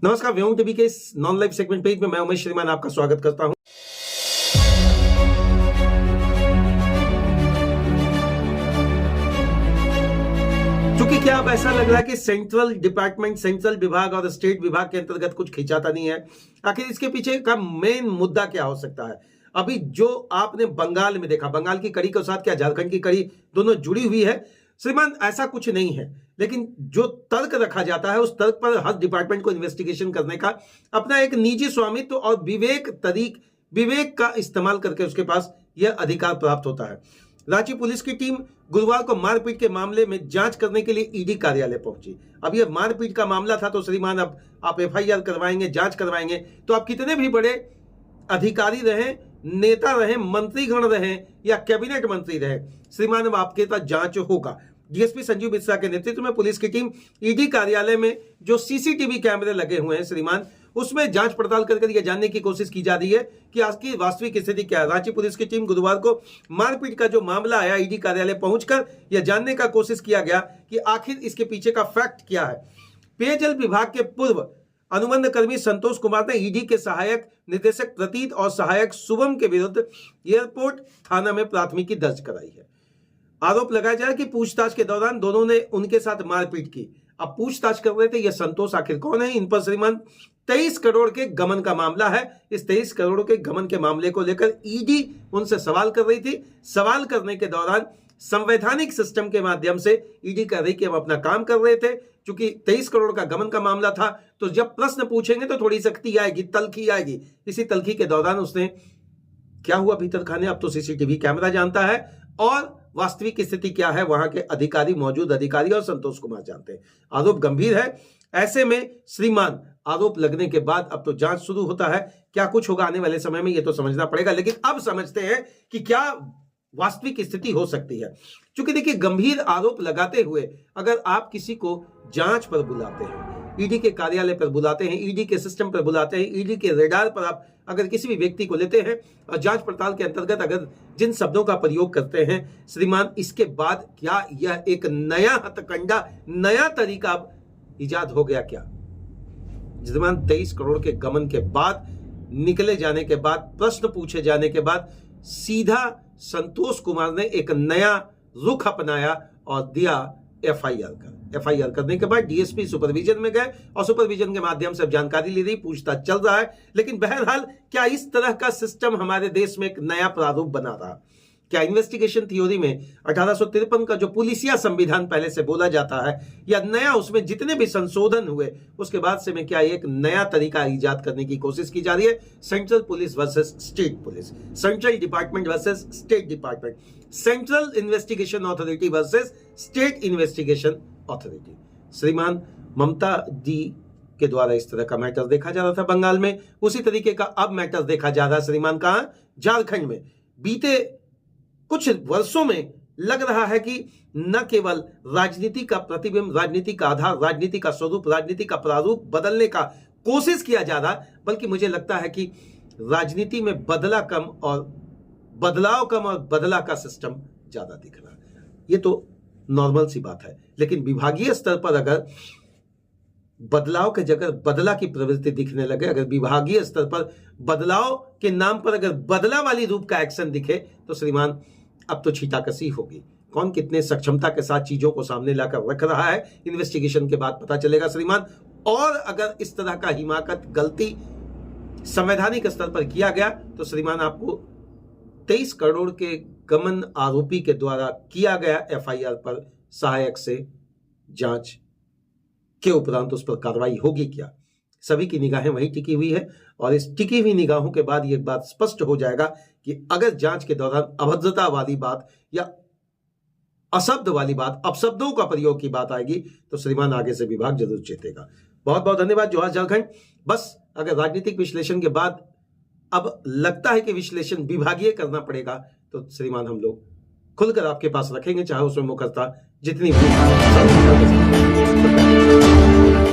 नमस्कार, view TV के इस नॉन लाइव सेगमेंट पेज में मैं उमेश श्रीमान आपका स्वागत करता हूं। क्योंकि क्या अब ऐसा लग रहा है कि सेंट्रल डिपार्टमेंट, सेंट्रल विभाग और स्टेट विभाग के अंतर्गत कुछ खिंचाता नहीं है। आखिर इसके पीछे का मेन मुद्दा क्या हो सकता है? अभी जो आपने बंगाल में देखा, बंगाल की कड़ी के साथ क्या झारखंड की कड़ी दोनों जुड़ी हुई है? श्रीमान, ऐसा कुछ नहीं है, लेकिन जो तर्क रखा जाता है उस तर्क पर हर डिपार्टमेंट को इन्वेस्टिगेशन करने का अपना एक निजी स्वामित्व और विवेक का इस्तेमाल करके उसके पास यह अधिकार प्राप्त होता है। रांची पुलिस की टीम गुरुवार को मारपीट के मामले में जांच करने के लिए ईडी कार्यालय पहुंची। अब यह मारपीट का मामला था तो श्रीमान अब आप एफआईआर करवाएंगे, जांच करवाएंगे, तो आप कितने भी बड़े अधिकारी रहे, नेता रहे, मंत्रीगण रहे या कैबिनेट मंत्री रहे, श्रीमान अब आपके पास जांच होगा। डीएसपी संजीव मिश्रा के नेतृत्व में पुलिस की टीम ईडी कार्यालय में जो सीसीटीवी कैमरे लगे हुए हैं श्रीमान, उसमें जांच पड़ताल कर यह जानने की कोशिश की जा रही है कि आज की वास्तविक स्थिति क्या है। रांची पुलिस की टीम गुरुवार को मारपीट का जो मामला आया, ईडी कार्यालय पहुंचकर यह जानने का कोशिश किया गया कि आखिर इसके पीछे का फैक्ट क्या है। पेयजल विभाग के पूर्व अनुबंध कर्मी संतोष कुमार ने ईडी के सहायक निदेशक प्रतीत और सहायक शुभम के विरुद्ध एयरपोर्ट थाना में प्राथमिकी दर्ज कराई है। आरोप लगाया जा रहा है कि पूछताछ के दौरान दोनों ने उनके साथ मारपीट की। अब पूछताछ कर रहे थे यह संतोष आखिर कौन है। इन पर श्रीमान 23 करोड़ के गमन का मामला है। इस 23 करोड़ के गमन के मामले को लेकर ईडी उनसे सवाल कर रही थी। सवाल करने के दौरान संवैधानिक सिस्टम के माध्यम से ईडी कह रही कि हम अपना काम कर रहे थे। क्योंकि 23 करोड़ का गमन का मामला था तो जब प्रश्न पूछेंगे तो थोड़ी सख्ती आएगी, तलखी आएगी। इसी तलखी के दौरान उसने क्या हुआ भीतर खाने, अब तो सीसीटीवी कैमरा जानता है और वास्तविक स्थिति क्या है वहां के अधिकारी, मौजूद अधिकारी और संतोष कुमार जानते हैं। आरोप गंभीर है। ऐसे में श्रीमान आरोप लगने के बाद अब तो जांच शुरू होता है। क्या कुछ होगा आने वाले समय में ये तो समझना पड़ेगा, लेकिन अब समझते हैं कि क्या वास्तविक स्थिति हो सकती है। क्योंकि देखिए, गंभीर आरोप लगाते हुए अगर आप किसी को जांच पर बुलाते हैं, ईडी के कार्यालय पर बुलाते हैं, ईडी के सिस्टम पर बुलाते हैं, ईडी के रेडार पर आप अगर किसी भी व्यक्ति को लेते हैं और जांच पड़ताल के अंतर्गत अगर जिन शब्दों का प्रयोग करते हैं श्रीमान, इसके बाद क्या यह एक नया हथकंडा, नया तरीका इजाद हो गया क्या? श्रीमान 23 करोड़ के गमन के बाद, निकले जाने के बाद, प्रश्न पूछे जाने के बाद सीधा संतोष कुमार ने एक नया रुख अपनाया और दिया एफआईआर करने के बाद डीएसपी सुपरविजन में गए और सुपरविजन के माध्यम से जानकारी ली रही, पूछताछ चल रहा है। लेकिन बहरहाल क्या इस तरह का सिस्टम हमारे देश में एक नया प्रारूप बना रहा? क्या इन्वेस्टिगेशन थ्योरी में 1853 का जो पुलिसिया संविधान पहले से बोला जाता है या नया उसमें जितने भी संशोधन हुए उसके बाद से में क्या एक नया तरीका इजाद करने की कोशिश की जा रही है? Central police versus state police, central department versus state department, central investigation authority versus state investigation authority. श्रीमान, ममता दी के द्वारा इस तरह का मैटर देखा जा रहा था बंगाल में, उसी तरीके का अब मैटर देखा जा रहा है श्रीमान कहां? झारखंड में। बीते कुछ वर्षों में लग रहा है कि न केवल राजनीति का प्रतिबिंब, राजनीति का आधार, राजनीति का स्वरूप, राजनीति का प्रारूप बदलने का कोशिश किया जा रहा, बल्कि मुझे लगता है कि राजनीति में बदलाव कम और बदला का सिस्टम ज्यादा दिख रहा है। ये तो नॉर्मल सी बात है, लेकिन विभागीय स्तर पर अगर बदलाव के जगह बदला की प्रवृत्ति दिखने लगे, अगर विभागीय स्तर पर बदलाव के नाम पर अगर बदला वाली रूप का एक्शन दिखे तो श्रीमान अब तो छीटाकशी होगी। कौन कितने सक्षमता के साथ चीजों को सामने लाकर रख रहा है, इन्वेस्टिगेशन के बाद पता चलेगा श्रीमान। और अगर इस तरह का हिमाकत, गलती संवैधानिक स्तर पर किया गया तो श्रीमान आपको 23 करोड़ के गमन आरोपी के द्वारा किया गया एफआईआर पर सहायक से जांच के उपरांत उस पर कार्रवाई होगी क्या? सभी की निगाहें वही टिकी हुई है और इस टिकी हुई निगाहों के बाद ये बात स्पष्ट हो जाएगा कि अगर जांच के दौरान अभद्रता वाली बात या अशब्द वाली बात, अपशब्दों का प्रयोग की बात आएगी तो श्रीमान आगे से विभाग जरूर चेतेगा। बहुत बहुत धन्यवाद। जोहार झारखंड। बस अगर राजनीतिक विश्लेषण के बाद अब लगता है कि विश्लेषण विभागीय करना पड़ेगा तो श्रीमान हम लोग खुलकर आपके पास रखेंगे, चाहे उसमें मुकरता जितनी भी